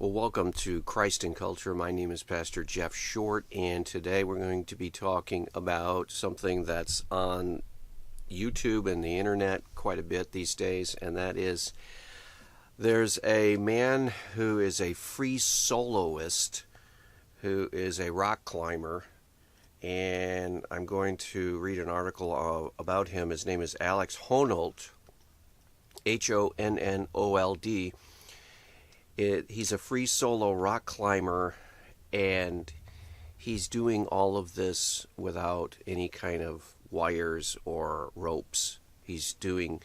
Well, welcome to Christ in Culture. My name is Pastor Jeff Short, and today we're going to be talking about something that's on YouTube and the internet quite a bit these days, and that is there's a man who is a free soloist who is a rock climber, and I'm going to read an article about him. His name is Alex Honnold, Honnold. He's a free solo rock climber, and he's doing all of this without any kind of wires or ropes. He's doing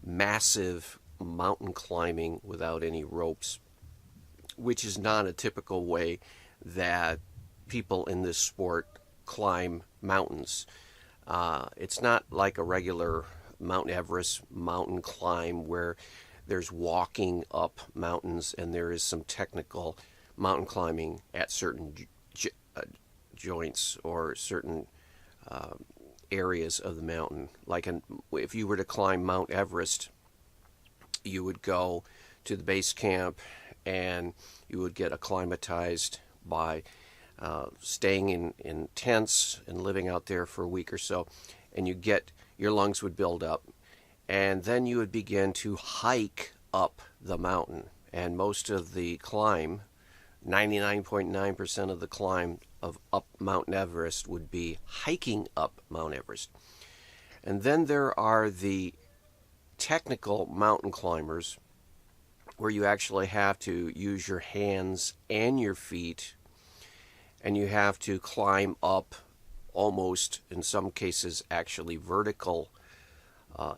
massive mountain climbing without any ropes, which is not a typical way that people in this sport climb mountains. It's not like a regular Mount Everest mountain climb where there's walking up mountains and there is some technical mountain climbing at certain joints or certain areas of the mountain. Like if you were to climb Mount Everest, you would go to the base camp and you would get acclimatized by staying in tents and living out there for a week or so, and your lungs would build up. And then you would begin to hike up the mountain. And most of the climb, 99.9% of the climb of up Mount Everest would be hiking up Mount Everest. And then there are the technical mountain climbers where you actually have to use your hands and your feet, and you have to climb up almost, in some cases, actually vertical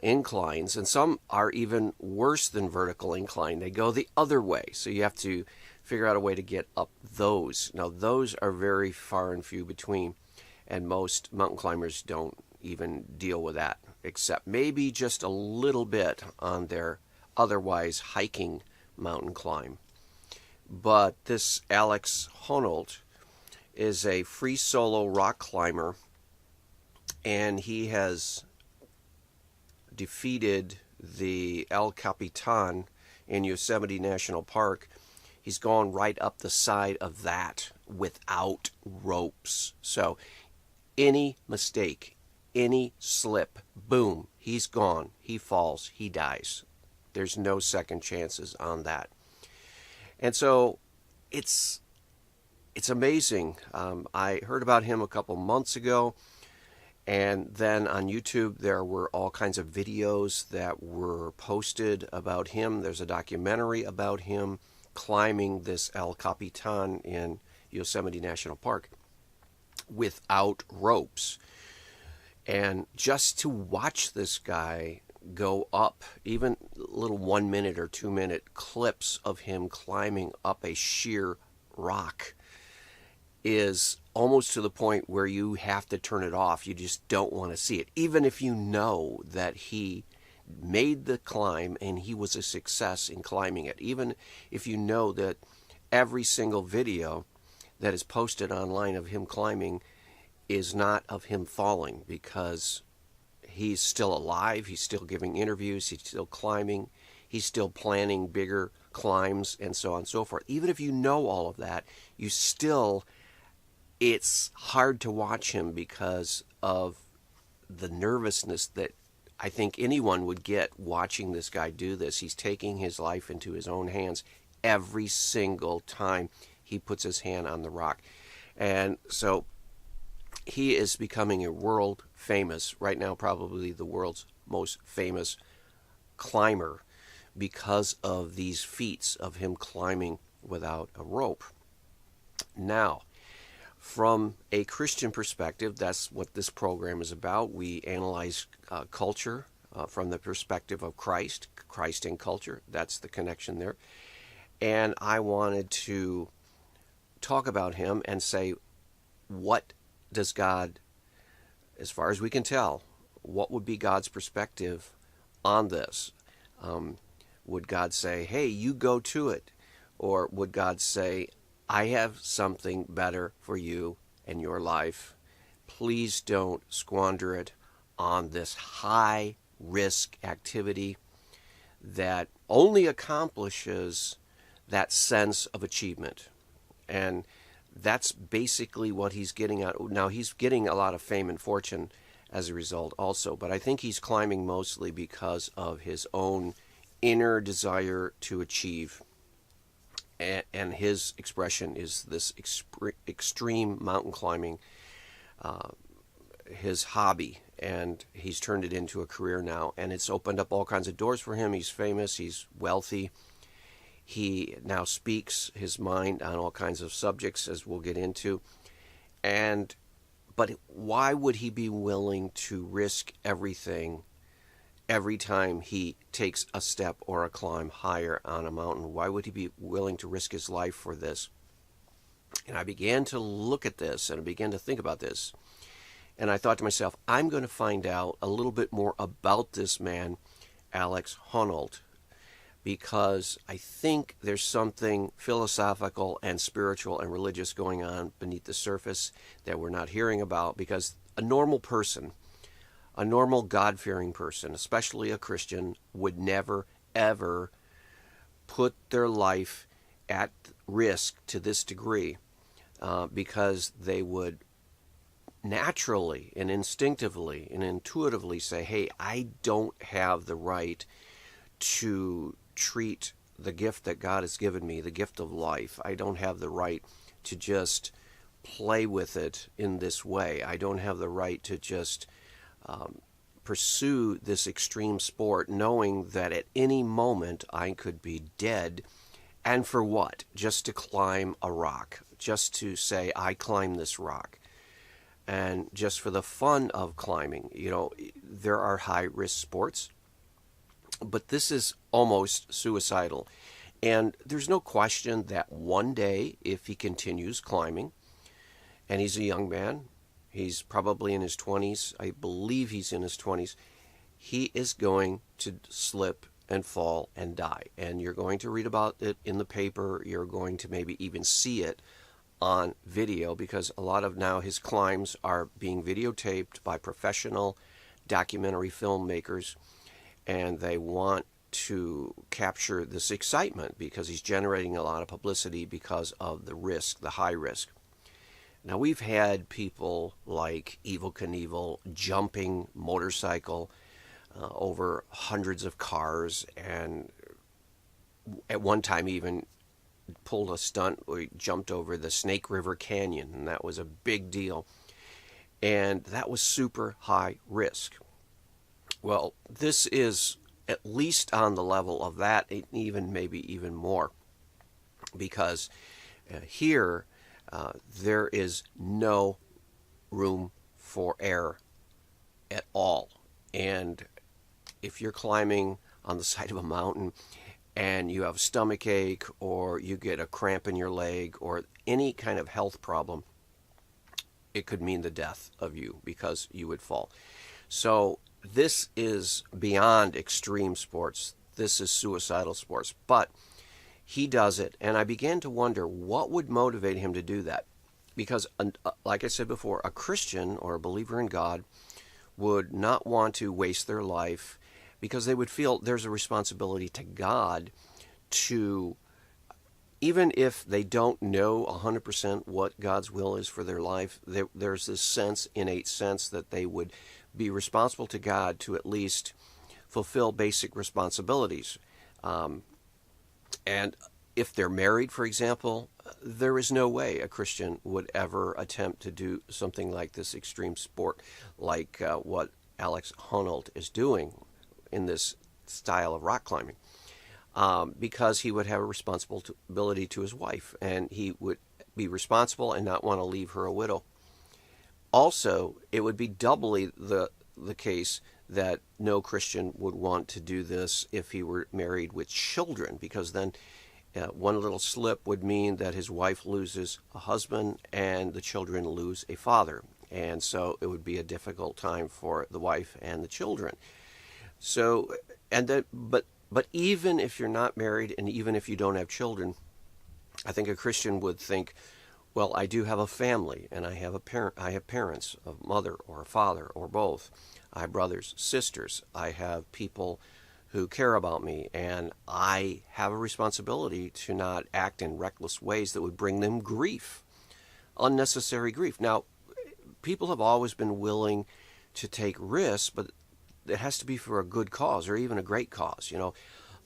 inclines, and some are even worse than vertical incline. They go the other way, so you have to figure out a way to get up those. Now, those are very far and few between, and most mountain climbers don't even deal with that, except maybe just a little bit on their otherwise hiking mountain climb. But this Alex Honnold is a free solo rock climber, and he has defeated the El Capitan in Yosemite National Park. He's gone right up the side of that without ropes. So any mistake, any slip, boom, he's gone. He falls, he dies. There's no second chances on that. And so it's amazing. I heard about him a couple months ago. And then on YouTube, there were all kinds of videos that were posted about him. There's a documentary about him climbing this El Capitan in Yosemite National Park without ropes. And just to watch this guy go up, even little 1 minute or 2 minute clips of him climbing up a sheer rock is almost to the point where you have to turn it off. You just don't want to see it. Even if you know that he made the climb and he was a success in climbing it. Even if you know that every single video that is posted online of him climbing is not of him falling, because he's still alive, he's still giving interviews, he's still climbing, he's still planning bigger climbs, and so on and so forth. Even if you know all of that, it's hard to watch him because of the nervousness that I think anyone would get watching this guy do this. He's taking his life into his own hands every single time he puts his hand on the rock. And so he is becoming a world famous, right now probably the world's most famous climber, because of these feats of him climbing without a rope. Now, from a Christian perspective, that's what this program is about. We analyze culture from the perspective of Christ in culture. That's the connection there. And I wanted to talk about him and say, what does God, as far as we can tell, what would be God's perspective on this? Would God say, hey, you go to it? Or would God say, I have something better for you in your life. Please don't squander it on this high-risk activity that only accomplishes that sense of achievement. And that's basically what he's getting at. Now, he's getting a lot of fame and fortune as a result also, but I think he's climbing mostly because of his own inner desire to achieve. And his expression is this extreme mountain climbing, his hobby, and he's turned it into a career now, and it's opened up all kinds of doors for him. He's famous, he's wealthy. He now speaks his mind on all kinds of subjects, as we'll get into. But why would he be willing to risk everything every time he takes a step or a climb higher on a mountain? Why would he be willing to risk his life for this? And I began to look at this, and I began to think about this. And I thought to myself, I'm going to find out a little bit more about this man, Alex Honnold, because I think there's something philosophical and spiritual and religious going on beneath the surface that we're not hearing about, because a normal person, a normal God-fearing person, especially a Christian, would never, ever put their life at risk to this degree, because they would naturally and instinctively and intuitively say, hey, I don't have the right to treat the gift that God has given me, the gift of life. I don't have the right to just play with it in this way. I don't have the right to just pursue this extreme sport knowing that at any moment I could be dead. And for what? Just to climb a rock, just to say, I climb this rock. And just for the fun of climbing. You know, there are high-risk sports, but this is almost suicidal. And there's no question that one day, if he continues climbing, and he's a young man, he's probably in his 20s, I believe he's in his 20s, he is going to slip and fall and die. And you're going to read about it in the paper, you're going to maybe even see it on video, because a lot of now his climbs are being videotaped by professional documentary filmmakers, and they want to capture this excitement because he's generating a lot of publicity because of the risk, the high risk. Now, we've had people like Evel Knievel jumping motorcycle over hundreds of cars, and at one time even pulled a stunt where he jumped over the Snake River Canyon, and that was a big deal. And that was super high risk. Well, this is at least on the level of that, even maybe even more, because here there is no room for error at all. And if you're climbing on the side of a mountain and you have a stomach ache, or you get a cramp in your leg, or any kind of health problem, it could mean the death of you because you would fall. So this is beyond extreme sports. This is suicidal sports. But he does it, and I began to wonder what would motivate him to do that. Because, like I said before, a Christian or a believer in God would not want to waste their life, because they would feel there's a responsibility to God to, even if they don't know 100% what God's will is for their life, there's this sense, innate sense, that they would be responsible to God to at least fulfill basic responsibilities. And if they're married, for example, there is no way a Christian would ever attempt to do something like this extreme sport, like what Alex Honnold is doing in this style of rock climbing, because he would have a responsibility to his wife, and he would be responsible and not want to leave her a widow. Also, it would be doubly the case that no Christian would want to do this if he were married with children, because then one little slip would mean that his wife loses a husband and the children lose a father. And so it would be a difficult time for the wife and the children. So, but even if you're not married, and even if you don't have children, I think a Christian would think, well, I do have a family, and I have parents, a mother or a father or both. I have brothers, sisters. I have people who care about me, and I have a responsibility to not act in reckless ways that would bring them grief, unnecessary grief. Now, people have always been willing to take risks, but it has to be for a good cause or even a great cause. You know,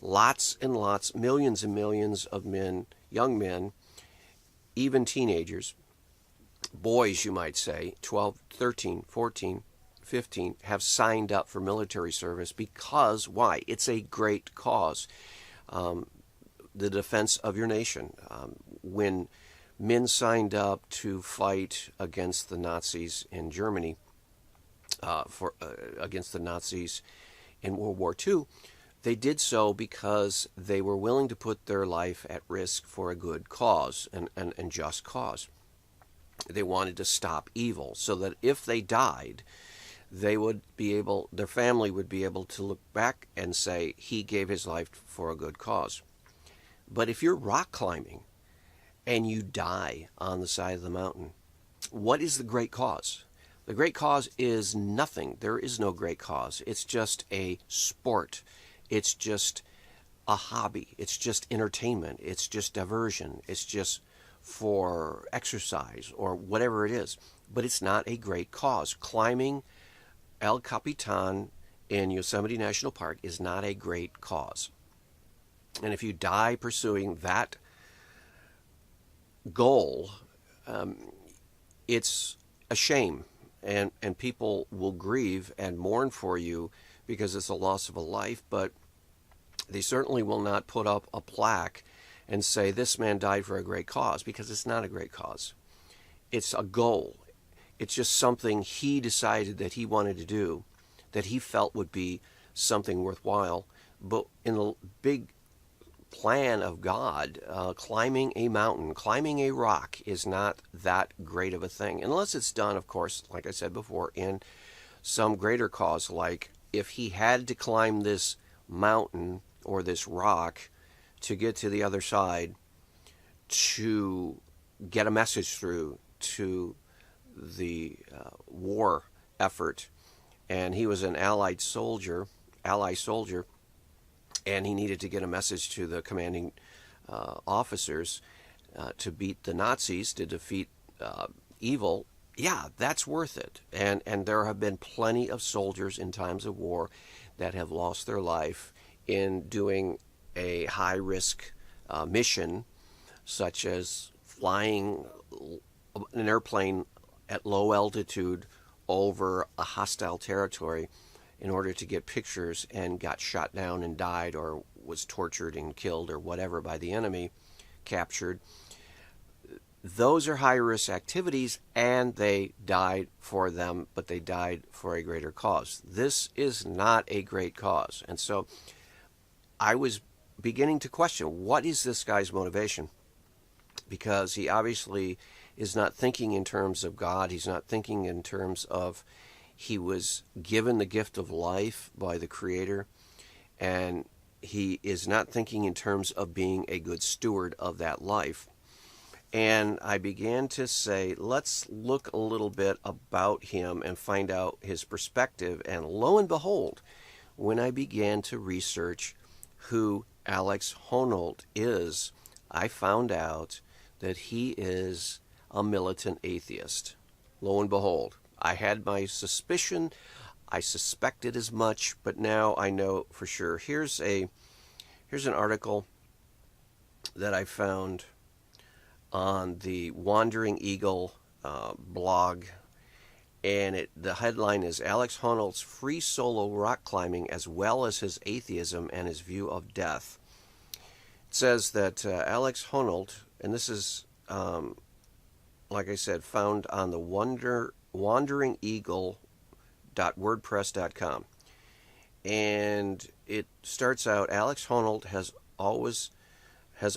lots and lots, millions and millions of men, young men, even teenagers, boys, you might say, 12, 13, 14, 15, have signed up for military service because, why? It's a great cause. The defense of your nation. When men signed up to fight against the Nazis in Germany, against the Nazis in World War II, they did so because they were willing to put their life at risk for a good cause and just cause. They wanted to stop evil, so that if they died, they would be able, their family would be able to look back and say, he gave his life for a good cause. But if you're rock climbing and you die on the side of the mountain, what is the great cause? The great cause is nothing. There is no great cause. It's just a sport. It's just a hobby. It's just entertainment. It's just diversion. It's just for exercise or whatever it is. But it's not a great cause. Climbing El Capitan in Yosemite National Park is not a great cause. And if you die pursuing that goal, it's a shame. And people will grieve and mourn for you because it's a loss of a life, but they certainly will not put up a plaque and say, this man died for a great cause, because it's not a great cause. It's a goal. It's just something he decided that he wanted to do, that he felt would be something worthwhile. But in the big plan of God, climbing a mountain, climbing a rock is not that great of a thing, unless it's done, of course, like I said before, in some greater cause, like if he had to climb this mountain or this rock to get to the other side to get a message through to the war effort, and he was an ally soldier, and he needed to get a message to the commanding officers to beat the Nazis, to defeat evil. Yeah, that's worth it. And there have been plenty of soldiers in times of war that have lost their life in doing a high-risk mission, such as flying an airplane at low altitude over a hostile territory in order to get pictures, and got shot down and died, or was tortured and killed or whatever by the enemy, captured. Those are high-risk activities, and they died for them, but they died for a greater cause. This is not a great cause. And so I was beginning to question, what is this guy's motivation? Because he obviously is not thinking in terms of God. He's not thinking in terms of, he was given the gift of life by the Creator, and he is not thinking in terms of being a good steward of that life. And I began to say, let's look a little bit about him and find out his perspective. And lo and behold, when I began to research who Alex Honnold is, I found out that he is a militant atheist. Lo and behold, I had my suspicion, I suspected as much, but now I know for sure. Here's an article that I found on the Wandering Eagle blog, and the headline is Alex Honnold's free solo rock climbing as well as his atheism and his view of death. It says that Alex Honnold, and this is, like I said, found on the wanderingeagle.wordpress.com. And it starts out, Alex Honnold has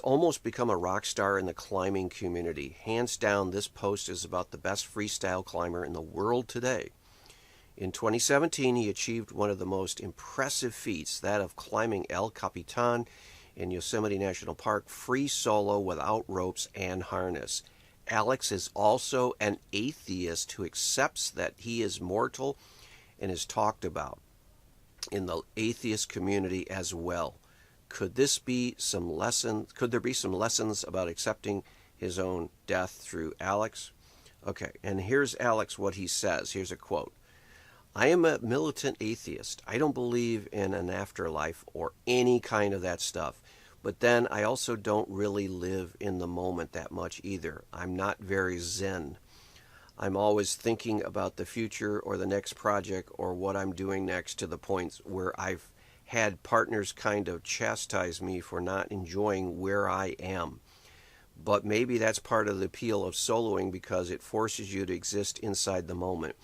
almost become a rock star in the climbing community. Hands down, this post is about the best freestyle climber in the world today. In 2017, he achieved one of the most impressive feats, that of climbing El Capitan in Yosemite National Park, free solo without ropes and harness. Alex is also an atheist who accepts that he is mortal and is talked about. in the atheist community as well. Could there be some lessons about accepting his own death through Alex? Okay, and here's Alex, what he says. Here's a quote. I am a militant atheist. I don't believe in an afterlife or any kind of that stuff. But then I also don't really live in the moment that much either. I'm not very zen. I'm always thinking about the future or the next project or what I'm doing next, to the point where I've had partners kind of chastise me for not enjoying where I am. But maybe that's part of the appeal of soloing, because it forces you to exist inside the moment,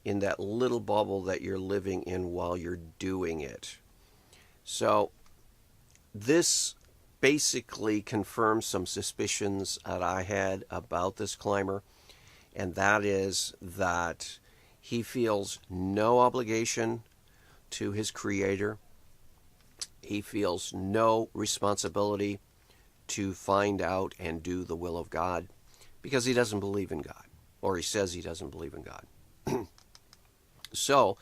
in that little bubble that you're living in while you're doing it. So this basically confirms some suspicions that I had about this climber, and that is that he feels no obligation to his creator. He feels no responsibility to find out and do the will of God, because he doesn't believe in God, or he says he doesn't believe in God. So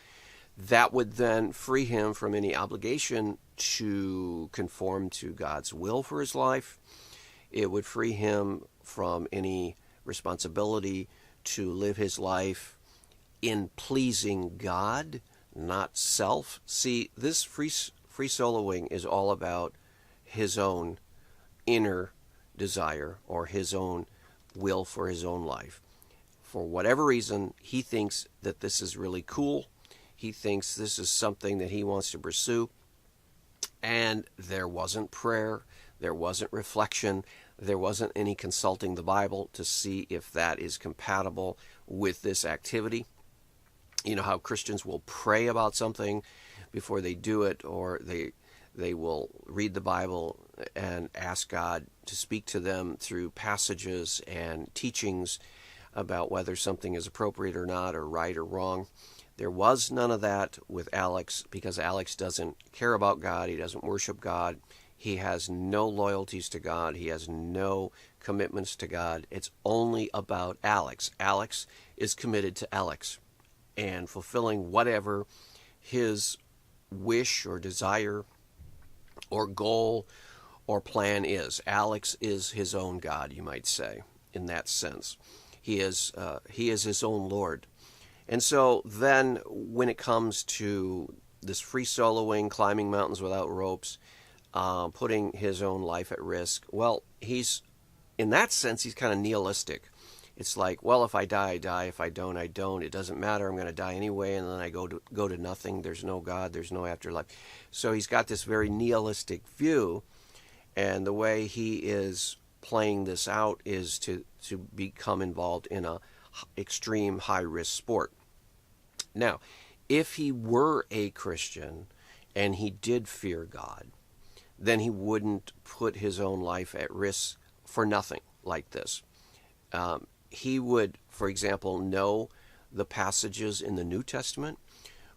that would then free him from any obligation to conform to God's will for his life. It would free him from any responsibility to live his life in pleasing God, not self. See, this free soloing is all about his own inner desire, or his own will for his own life. For whatever reason, he thinks that this is really cool. He thinks this is something that he wants to pursue. And there wasn't prayer, there wasn't reflection, there wasn't any consulting the Bible to see if that is compatible with this activity. You know how Christians will pray about something before they do it, or they will read the Bible and ask God to speak to them through passages and teachings about whether something is appropriate or not, or right or wrong. There was none of that with Alex, because Alex doesn't care about God. He doesn't worship God. He has no loyalties to God. He has no commitments to God. It's only about Alex. Alex is committed to Alex and fulfilling whatever his wish or desire or goal or plan is. Alex is his own God, you might say, in that sense. He is his own Lord. And so then when it comes to this free soloing, climbing mountains without ropes, putting his own life at risk, well, in that sense, he's kind of nihilistic. It's like, well, if I die, I die. If I don't, I don't. It doesn't matter. I'm going to die anyway, and then I go to nothing. There's no God. There's no afterlife. So he's got this very nihilistic view, and the way he is playing this out is to become involved in a extreme high-risk sport. Now, if he were a Christian and he did fear God, then he wouldn't put his own life at risk for nothing like this. He would, for example, know the passages in the New Testament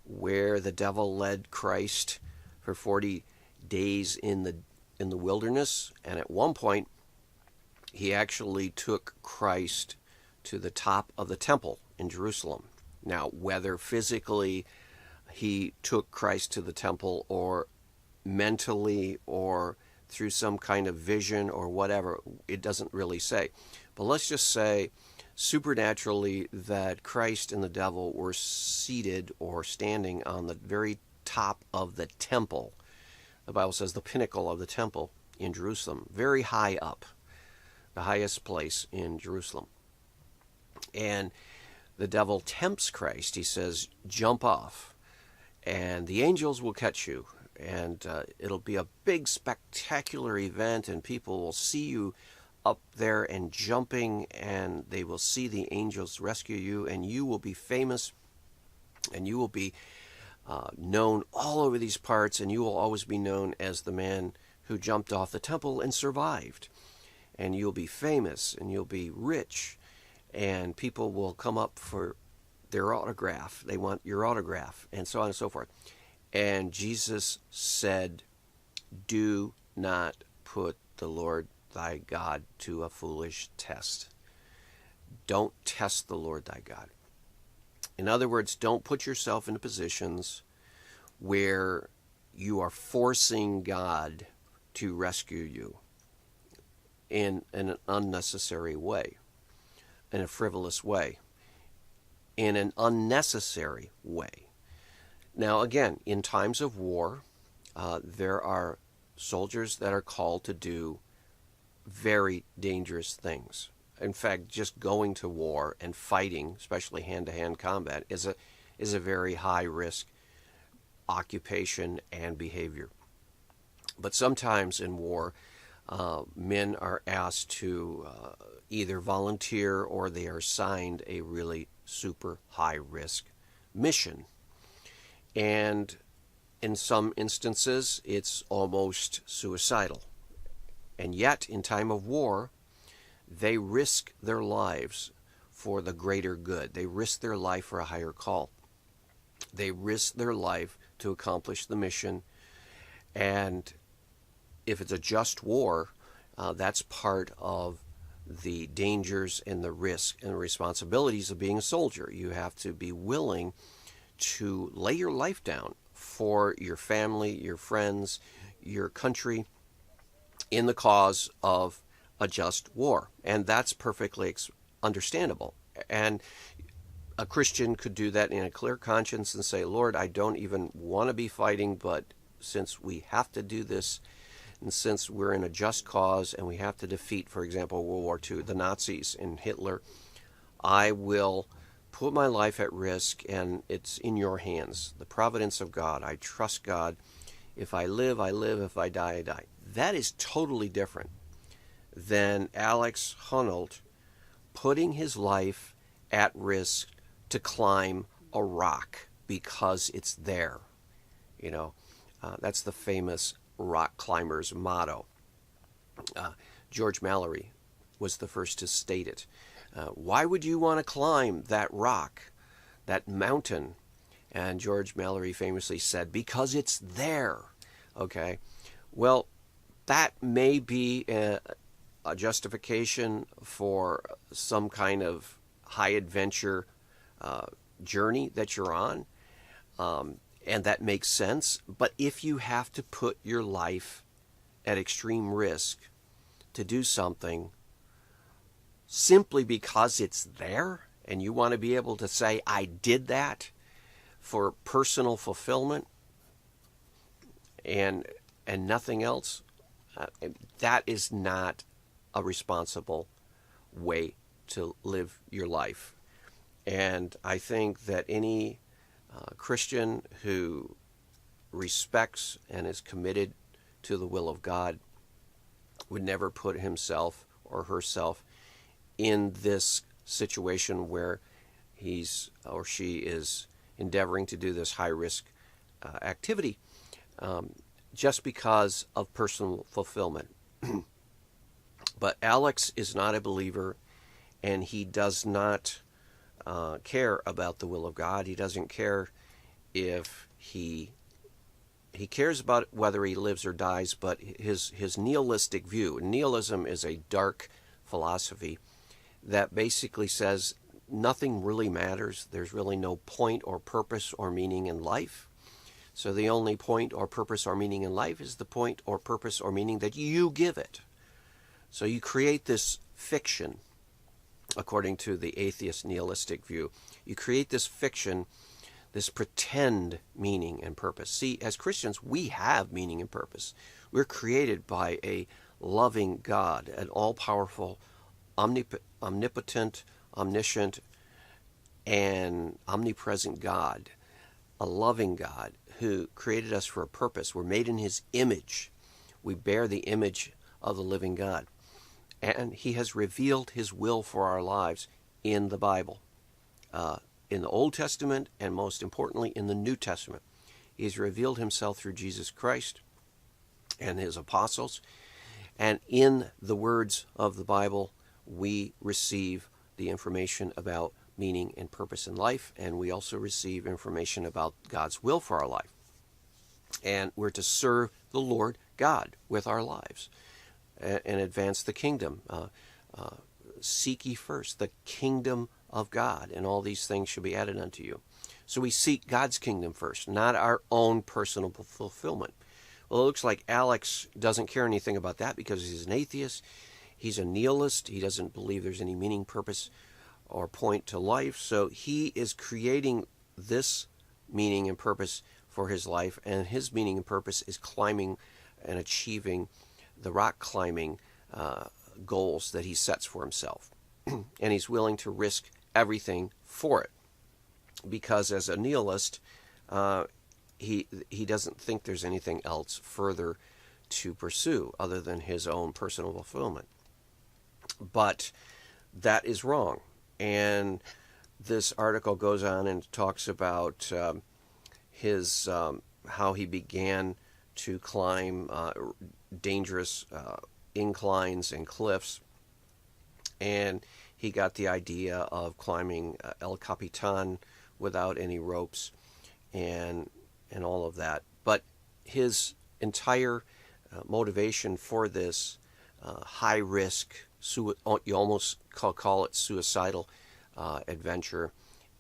where the devil led Christ for 40 days in the wilderness, and at one point he actually took Christ to the top of the temple in Jerusalem. Now, whether physically he took Christ to the temple, or mentally, or through some kind of vision or whatever, it doesn't really say. But let's just say supernaturally that Christ and the devil were seated or standing on the very top of the temple. The Bible says the pinnacle of the temple in Jerusalem, very high up, the highest place in Jerusalem. And the devil tempts Christ. He says, jump off, and the angels will catch you, and it'll be a big, spectacular event, and people will see you up there and jumping, and they will see the angels rescue you, and you will be famous, and you will be known all over these parts, and you will always be known as the man who jumped off the temple and survived. And you'll be famous, and you'll be rich, and people will come up for their autograph. They want your autograph, and so on and so forth. And Jesus said, do not put the Lord thy God to a foolish test. Don't test the Lord thy God. In other words, don't put yourself into positions where you are forcing God to rescue you in an unnecessary way, in a frivolous way, in an unnecessary way. Now, again, in times of war, there are soldiers that are called to do very dangerous things. In fact, just going to war and fighting, especially hand-to-hand combat, is a very high-risk occupation and behavior. But sometimes in war, men are asked to either volunteer or they are assigned a really super high-risk mission. And in some instances, it's almost suicidal. And yet, in time of war, they risk their lives for the greater good. They risk their life for a higher call. They risk their life to accomplish the mission. And if it's a just war, that's part of the dangers and the risk and responsibilities of being a soldier. You have to be willing to lay your life down for your family, your friends, your country, in the cause of a just war. And that's perfectly understandable. And a Christian could do that in a clear conscience and say, Lord, I don't even want to be fighting, but since we have to do this, and since we're in a just cause and we have to defeat, for example, World War II, the Nazis and Hitler, I will put my life at risk, and it's in your hands. The providence of God. I trust God. If I live, I live. If I die, I die. That is totally different than Alex Honnold putting his life at risk to climb a rock because it's there. That's the famous rock climber's motto. George Mallory was the first to state it. Why would you want to climb that rock, that mountain? And George Mallory famously said, because it's there. Okay? Well, that may be a justification for some kind of high adventure journey that you're on. And that makes sense. But if you have to put your life at extreme risk to do something simply because it's there, and you want to be able to say, I did that for personal fulfillment and nothing else, that is not a responsible way to live your life. And I think that any Christian who respects and is committed to the will of God would never put himself or herself in this situation where he's or she is endeavoring to do this high-risk activity just because of personal fulfillment. But Alex is not a believer, and he does not care about the will of God. He doesn't care if he cares about whether he lives or dies, but his nihilistic view. Nihilism is a dark philosophy that basically says nothing really matters. There's really no point or purpose or meaning in life. So the only point or purpose or meaning in life is the point or purpose or meaning that you give it. So you create this fiction, according to the atheist nihilistic view. You create this fiction, this pretend meaning and purpose. See, as Christians, we have meaning and purpose. We're created by a loving God, an all-powerful, omnipotent, omniscient, and omnipresent God, a loving God who created us for a purpose. We're made in His image. We bear the image of the living God. And He has revealed His will for our lives in the Bible, in the Old Testament, and most importantly in the New Testament. He has revealed Himself through Jesus Christ and His apostles. And in the words of the Bible, we receive the information about meaning and purpose in life, and we also receive information about God's will for our life. And we're to serve the Lord God with our lives and advance the kingdom. Seek ye first the kingdom of God, and all these things shall be added unto you. So we seek God's kingdom first, not our own personal fulfillment. Well, it looks like Alex doesn't care anything about that because he's an atheist. He's a nihilist. He doesn't believe there's any meaning, purpose, or point to life. So he is creating this meaning and purpose for his life, and his meaning and purpose is climbing and achieving the rock climbing goals that he sets for himself. And he's willing to risk everything for it, because as a nihilist, he doesn't think there's anything else further to pursue other than his own personal fulfillment. But that is wrong. And this article goes on and talks about his how he began to climb dangerous inclines and cliffs, and he got the idea of climbing El Capitan without any ropes and all of that. But his entire motivation for this high risk, you almost call it suicidal adventure,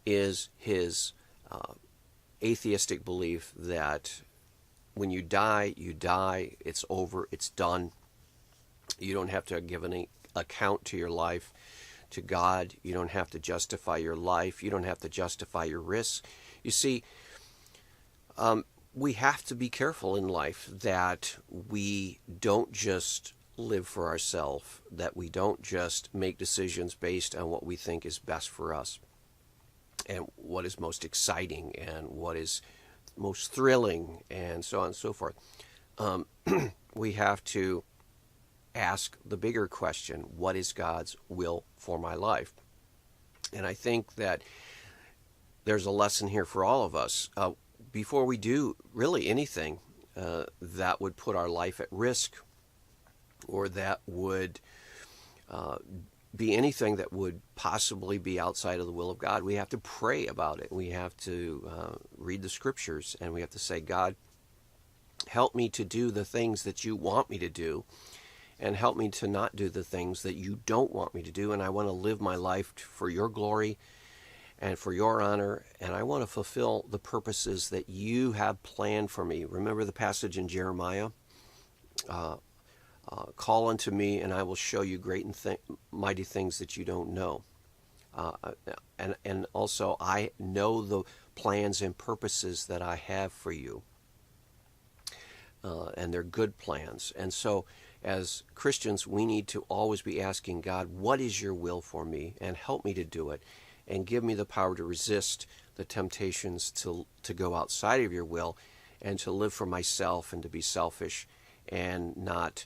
is his atheistic belief that when you die, it's over, it's done. You don't have to give any account to your life to God. You don't have to justify your life. You don't have to justify your risks. You see, we have to be careful in life that we don't just live for ourselves, that we don't just make decisions based on what we think is best for us and what is most exciting and what is most thrilling and so on and so forth. We have to ask the bigger question: what is God's will for my life? And I think that there's a lesson here for all of us. Before we do really anything that would put our life at risk, or that would be anything that would possibly be outside of the will of God, we have to pray about it. We have to read the scriptures, and we have to say, God, help me to do the things that you want me to do, and help me to not do the things that you don't want me to do. And I want to live my life for your glory and for your honor, and I want to fulfill the purposes that you have planned for me. Remember the passage in Jeremiah? Call unto me, and I will show you great and mighty things that you don't know. And also, I know the plans and purposes that I have for you. And they're good plans. And so, as Christians, we need to always be asking God, what is your will for me? And help me to do it. And give me the power to resist the temptations to go outside of your will and to live for myself and to be selfish and not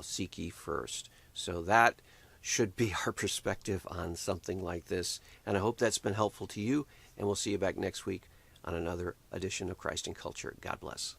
seek ye first. So that should be our perspective on something like this. And I hope that's been helpful to you. And we'll see you back next week on another edition of Christ and Culture. God bless.